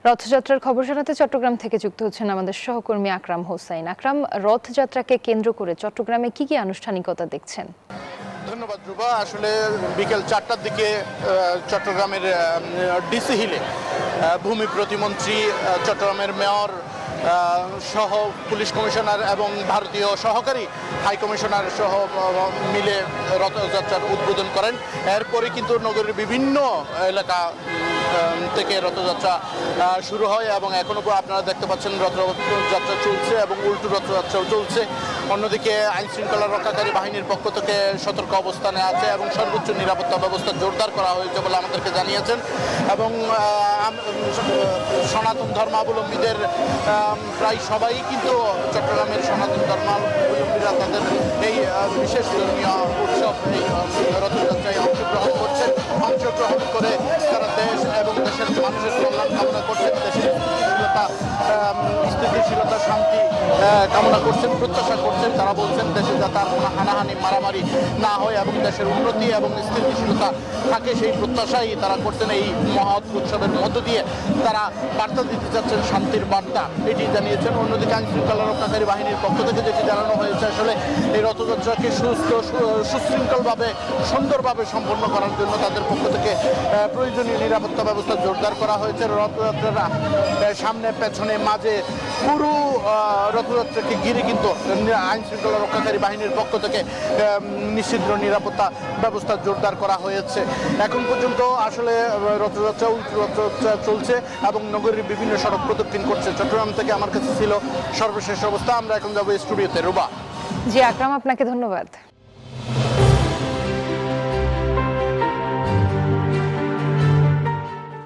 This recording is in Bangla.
রথযাত্রার খবর জানাতে চট্টগ্রাম থেকে যুক্ত হচ্ছেন আমাদের সহকর্মী আকরাম হোসাইন। আকরাম, রথযাত্রাকে কেন্দ্র করে চট্টগ্রামে কি কি আনুষ্ঠানিকতা দেখছেন? ধন্যবাদ রুবা। আসলে বিকেল 4টার দিকে চট্টগ্রামের ডিসি হিলে ভূমি প্রতিমন্ত্রী, চট্টগ্রামের মেয়র সহ পুলিশ কমিশনার এবং ভারতীয় সহকারী হাই কমিশনার সহ মিলে রথযাত্রার উদ্বোধন করেন। এরপরে কিন্তু নগরীর বিভিন্ন এলাকা থেকে রথযাত্রা শুরু হয় এবং এখনও আপনারা দেখতে পাচ্ছেন রথযাত্রা চলছে এবং উল্টো রথযাত্রাও চলছে। অন্যদিকে আইন শৃঙ্খলা রক্ষাকারী বাহিনীর পক্ষ থেকে সতর্ক অবস্থানে আছে এবং সর্বোচ্চ নিরাপত্তা ব্যবস্থা জোরদার করা হয়েছে বলে আমাদেরকে জানিয়েছেন। এবং সনাতন ধর্মাবলম্বীদের প্রায় সবাই কিন্তু চট্টগ্রামের সনাতন ধর্মাবলম্বীরা তাদের এই বিশেষ ধর্মীয় উৎসব এই রথযাত্রায় অংশগ্রহণ করে তারা দেশ এবং দেশের মানুষের কল্যাণ কামনা করছেন, দেশের স্থিতিশীলতা শান্তি কামনা করছেন, প্রত্যাশা করছেন। তারা বলছেন দেশে যাতে আর কোনো হানাহানি মারামারি না হয় এবং দেশের উন্নতি এবং স্থিতিশীলতা থাকে, সেই প্রত্যাশাই তারা করছেন। এই মহৎ উৎসবের মধ্য দিয়ে তারা বার্তা দিতে চাচ্ছেন, শান্তির বার্তা, এটি জানিয়েছেন। অন্যদিকে আইন শৃঙ্খলা রক্ষাকারী বাহিনীর পক্ষ থেকে যেটি জানানো হয়েছে, আসলে এই রথযাত্রাকে সুশৃঙ্খলভাবে সুন্দরভাবে সম্পন্ন করার জন্য তাদের পক্ষ থেকে প্রয়োজনীয় নিরাপত্তা ব্যবস্থা জোরদার করা হয়েছে। রথযাত্রার সামনে পেছনে মাঝে পুরো রথযাত্রাকে ঘিরে কিন্তু আইন শৃঙ্খলা রক্ষাকারী বাহিনীর পক্ষ থেকে নিশ্চিত নিরাপত্তা ব্যবস্থা জোরদার করা হয়েছে। এখন পর্যন্ত আসলে রথযাত্রা চলছে এবং নগরীর বিভিন্ন সড়ক প্রদক্ষিণ করছে। চট্টগ্রাম থেকে আমার কাছে ছিল সর্বশেষ অবস্থা। আমরা এখন যাবো স্টুডিওতে। রুবা। জি আকরাম, আপনাকে ধন্যবাদ।